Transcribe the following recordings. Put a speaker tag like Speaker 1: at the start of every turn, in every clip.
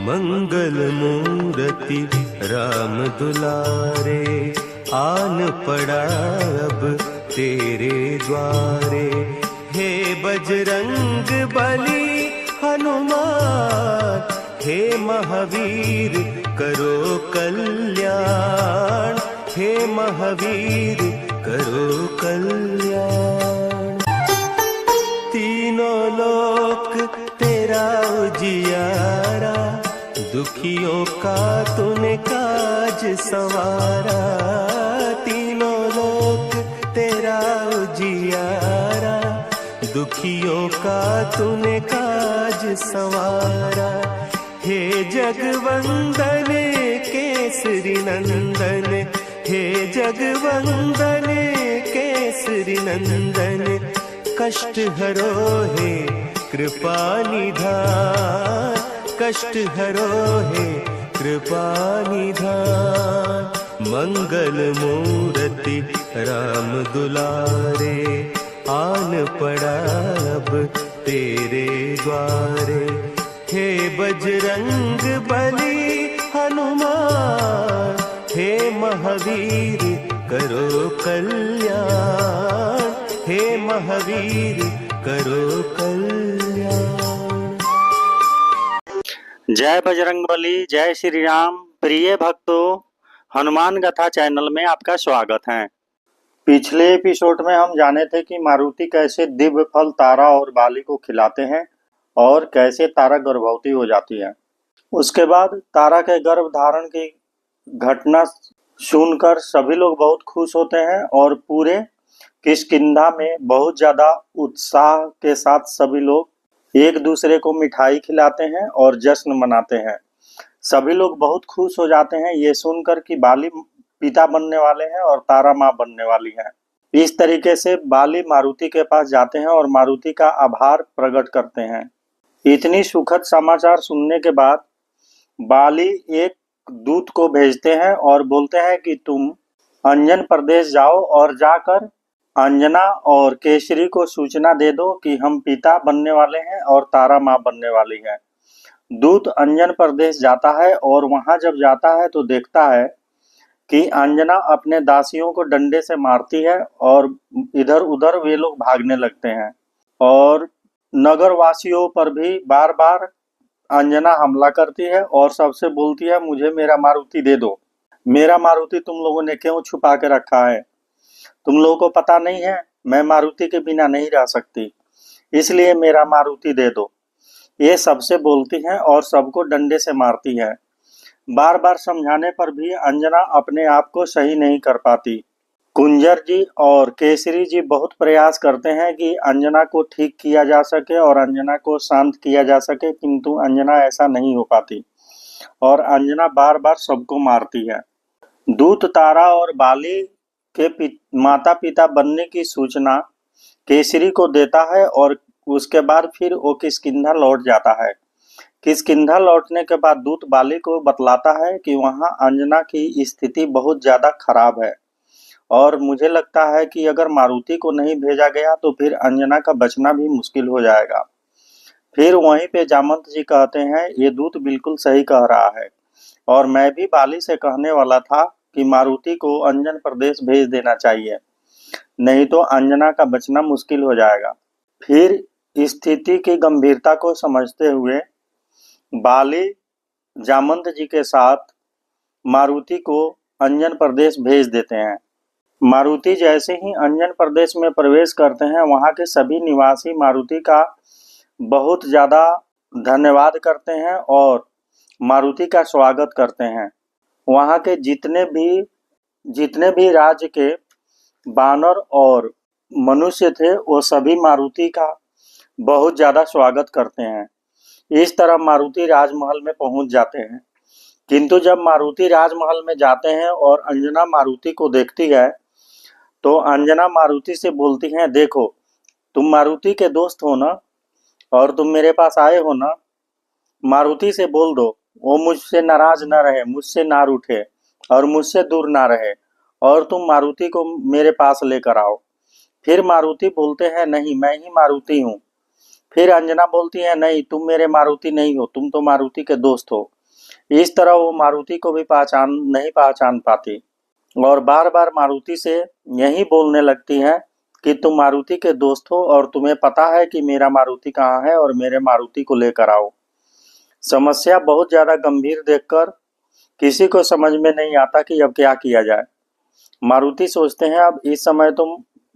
Speaker 1: मंगल मूर्ति राम दुलारे, आन पड़ा अब तेरे द्वारे। हे बजरंग बली हनुमान, हे महावीर करो कल्याण, हे महावीर करो कल्याण। तीनों लोक तेरा उजियारा, दुखियों का तूने काज संवारा। तीनों लोक तेरा उजियारा, दुखियों का तूने काज संवारा। हे जगवंदन केसरी नंदन, हे जगवंदन केसरी नंदन। कष्ट हरो हे कृपा निधान, कष्ट हरो हे कृपा निधान। मंगल मूर्ति राम दुलारे, आन पड़ा अब तेरे द्वारे। हे बजरंग बली हनुमान, हे महावीर करो कल्याण, हे महावीर करो कल्याण।
Speaker 2: जय बजरंगबली, जय श्री राम। प्रिय भक्तों, हनुमान गाथा चैनल में आपका स्वागत है। पिछले एपिसोड में हम जाने थे कि मारुति कैसे दिव्य फल तारा और बाली को खिलाते हैं और कैसे तारा गर्भवती हो जाती है। उसके बाद तारा के गर्भ धारण की घटना सुनकर सभी लोग बहुत खुश होते हैं और पूरे किष्किंधा में बहुत ज्यादा उत्साह के साथ सभी लोग एक दूसरे को मिठाई खिलाते हैं और जश्न मनाते हैं। सभी लोग बहुत खुश हो जाते हैं ये सुनकर कि बाली पिता बनने वाले हैं और तारा माँ बनने वाली है। इस तरीके से बाली मारुति के पास जाते हैं और मारुति का आभार प्रकट करते हैं। इतनी सुखद समाचार सुनने के बाद बाली एक दूत को भेजते हैं और बोलते हैं कि तुम अंजन प्रदेश जाओ और जाकर अंजना और केसरी को सूचना दे दो कि हम पिता बनने वाले हैं और तारा माँ बनने वाली है। दूत अंजन प्रदेश जाता है और वहां जब जाता है तो देखता है कि अंजना अपने दासियों को डंडे से मारती है और इधर उधर वे लोग भागने लगते हैं और नगर वासियों पर भी बार बार अंजना हमला करती है और सबसे बोलती है मुझे मेरा मारुति दे दो। मेरा मारुति तुम लोगों ने क्यों छुपा के रखा है? तुम लोगों को पता नहीं है मैं मारुति के बिना नहीं रह सकती, इसलिए मेरा मारुति दे दो। ये सबसे बोलती हैं और सबको डंडे से मारती है। बार बार समझाने पर भी अंजना अपने आप को सही नहीं कर पाती। कुंजर जी और केसरी जी बहुत प्रयास करते हैं कि अंजना को ठीक किया जा सके और अंजना को शांत किया जा सके, किंतु अंजना ऐसा नहीं हो पाती और अंजना बार बार सबको मारती है। दूत तारा और बाली के माता पिता बनने की सूचना केसरी को देता है और उसके बाद फिर वो किष्किंधा लौट जाता है। किष्किंधा लौटने के बाद दूत बाली को बतलाता है कि वहां अंजना की स्थिति बहुत ज्यादा खराब है और मुझे लगता है कि अगर मारुति को नहीं भेजा गया तो फिर अंजना का बचना भी मुश्किल हो जाएगा। फिर वहीं पे जामंत जी कहते हैं ये दूत बिल्कुल सही कह रहा है और मैं भी बाली से कहने वाला था कि मारुति को अंजन प्रदेश भेज देना चाहिए, नहीं तो अंजना का बचना मुश्किल हो जाएगा। फिर स्थिति की गंभीरता को समझते हुए बाली जामंत जी के साथ मारुति को अंजन प्रदेश भेज देते हैं। मारुति जैसे ही अंजन प्रदेश में प्रवेश करते हैं वहां के सभी निवासी मारुति का बहुत ज्यादा धन्यवाद करते हैं और मारुति का स्वागत करते हैं। वहां के जितने भी राज्य के बानर और मनुष्य थे वो सभी मारुति का बहुत ज्यादा स्वागत करते हैं। इस तरह मारुति राजमहल में पहुंच जाते हैं, किंतु जब मारुति राजमहल में जाते हैं और अंजना मारुति को देखती है तो अंजना मारुति से बोलती है देखो तुम मारुति के दोस्त हो ना और तुम मेरे पास आए हो ना, मारुति से बोल दो वो मुझसे नाराज ना रहे, मुझसे ना रूठे और मुझसे दूर ना रहे और तुम मारुति को मेरे पास लेकर आओ। फिर मारुति बोलते हैं नहीं मैं ही मारुति हूँ। फिर अंजना बोलती है नहीं तुम मेरे मारुति नहीं हो, तुम तो मारुति के दोस्त हो। इस तरह वो मारुति को भी नहीं पहचान पाती और बार बार मारुति से यही बोलने लगती है कि तुम मारुति के दोस्त हो और तुम्हें पता है कि मेरा मारुति कहाँ है और मेरे मारुति को लेकर आओ। समस्या बहुत ज्यादा गंभीर देखकर किसी को समझ में नहीं आता कि अब क्या किया जाए। मारुति सोचते हैं अब इस समय तो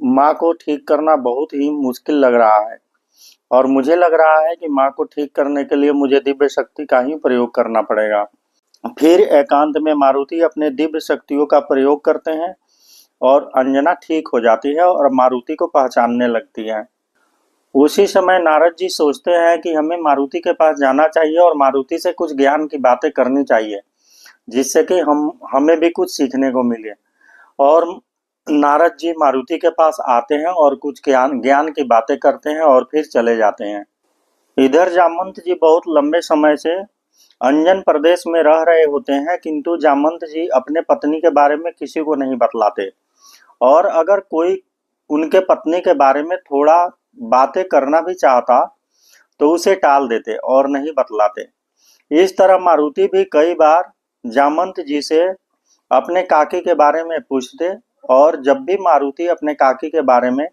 Speaker 2: माँ को ठीक करना बहुत ही मुश्किल लग रहा है और मुझे लग रहा है कि माँ को ठीक करने के लिए मुझे दिव्य शक्ति का ही प्रयोग करना पड़ेगा। फिर एकांत में मारुति अपने दिव्य शक्तियों का प्रयोग करते हैं और अंजना ठीक हो जाती है और मारुति को पहचानने लगती है। उसी समय नारद जी सोचते हैं कि हमें मारुति के पास जाना चाहिए और मारुति से कुछ ज्ञान की बातें करनी चाहिए जिससे कि हमें भी कुछ सीखने को मिले। और नारद जी मारुति के पास आते हैं और कुछ ज्ञान की बातें करते हैं और फिर चले जाते हैं। इधर जामवंत जी बहुत लंबे समय से अंजन प्रदेश में रह रहे होते हैं, किंतु जामवंत जी अपने पत्नी के बारे में किसी को नहीं बतलाते और अगर कोई उनके पत्नी के बारे में थोड़ा बातें करना भी चाहता तो उसे टाल देते और नहीं बतलाते। इस तरह मारुति भी कई बार जामवंत जी से अपने काकी के बारे में पूछते और जब भी मारुति अपने काकी के बारे में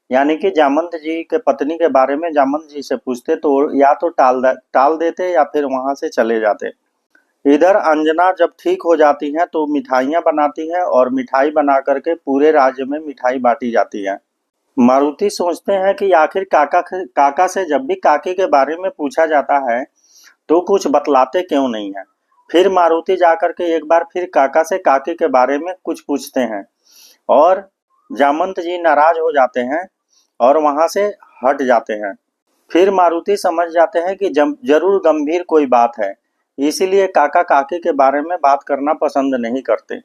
Speaker 2: यानी कि जामवंत जी के पत्नी के बारे में जामवंत जी से पूछते तो या तो टाल देते या फिर वहां से चले जाते। इधर अंजना जब ठीक हो जाती हैं तो मिठाइयाँ बनाती हैं और मिठाई बना करके पूरे राज्य में मिठाई बांटी जाती है। मारुति सोचते हैं कि आखिर काका से जब भी काकी के बारे में पूछा जाता है तो कुछ बतलाते क्यों नहीं है। फिर मारुति जाकर के एक बार फिर काका से काकी के बारे में कुछ पूछते हैं और जामवंत जी नाराज हो जाते हैं और वहां से हट जाते हैं। फिर मारुति समझ जाते हैं कि जरूर गंभीर कोई बात है, इसीलिए काका काकी के बारे में बात करना पसंद नहीं करते।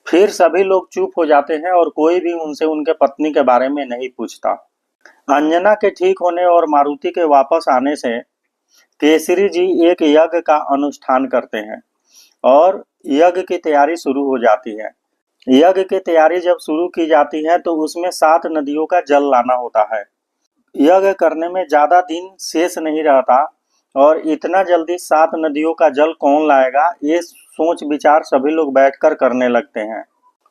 Speaker 2: फिर सभी लोग चुप हो जाते हैं और कोई भी उनसे उनके पत्नी के बारे में नहीं पूछता। अंजना के ठीक होने और मारुति के वापस आने से केसरी जी एक यज्ञ का अनुष्ठान करते हैं और यज्ञ की तैयारी शुरू हो जाती है। यज्ञ की तैयारी जब शुरू की जाती है तो उसमें 7 नदियों का जल लाना होता है। यज्ञ करने में ज्यादा दिन शेष नहीं रहता और इतना जल्दी 7 नदियों का जल कौन लाएगा, ये सोच विचार सभी लोग बैठकर करने लगते हैं।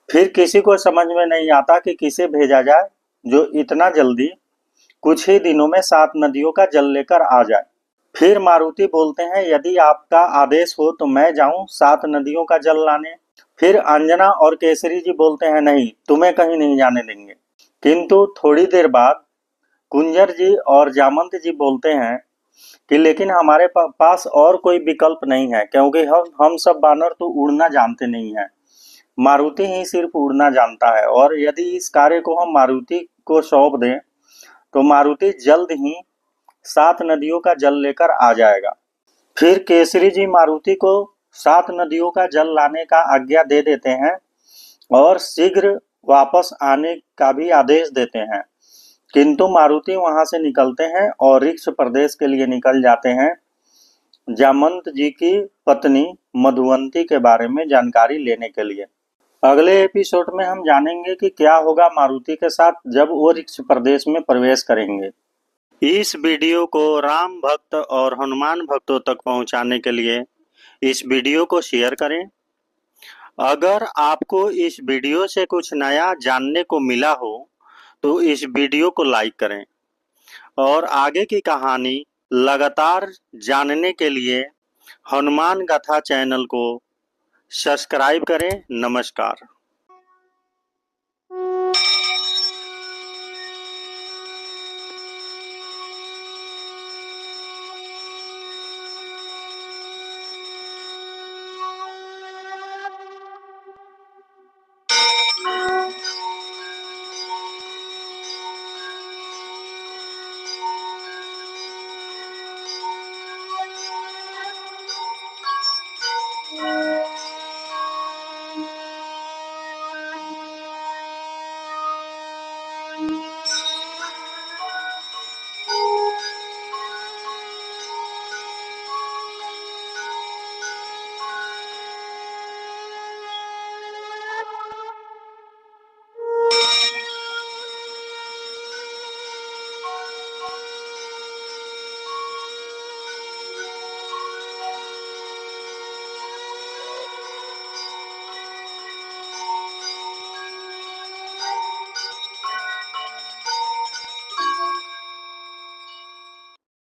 Speaker 2: फिर किसी को समझ में नहीं आता कि किसे भेजा जाए जो इतना जल्दी कुछ ही दिनों में 7 नदियों का जल लेकर आ जाए। फिर मारुति बोलते हैं यदि आपका आदेश हो तो मैं जाऊं 7 नदियों का जल लाने। फिर अंजना और केसरी जी बोलते हैं नहीं, तुम्हें कहीं नहीं जाने देंगे। किंतु थोड़ी देर बाद कुंजर जी और जामवंत जी बोलते हैं कि लेकिन हमारे पास और कोई विकल्प नहीं है, क्योंकि हम सब बानर तो उड़ना जानते नहीं है, मारुति ही सिर्फ उड़ना जानता है और यदि इस कार्य को हम मारुति को सौंप दें तो मारुति जल्द ही 7 नदियों का जल लेकर आ जाएगा। फिर केसरी जी मारुति को 7 नदियों का जल लाने का आज्ञा दे देते हैं और शीघ्र वापस आने का भी आदेश देते हैं। किंतु मारुति वहां से निकलते हैं और ऋक्ष प्रदेश के लिए निकल जाते हैं जामवंत जी की पत्नी मधुवंती के बारे में जानकारी लेने के लिए। अगले एपिसोड में हम जानेंगे कि क्या होगा मारुति के साथ जब वो ऋक्ष प्रदेश में प्रवेश करेंगे। इस वीडियो को राम भक्त और हनुमान भक्तों तक पहुंचाने के लिए इस वीडियो को शेयर करें। अगर आपको इस वीडियो से कुछ नया जानने को मिला हो तो इस वीडियो को लाइक करें और आगे की कहानी लगातार जानने के लिए हनुमान गाथा चैनल को सब्सक्राइब करें। नमस्कार।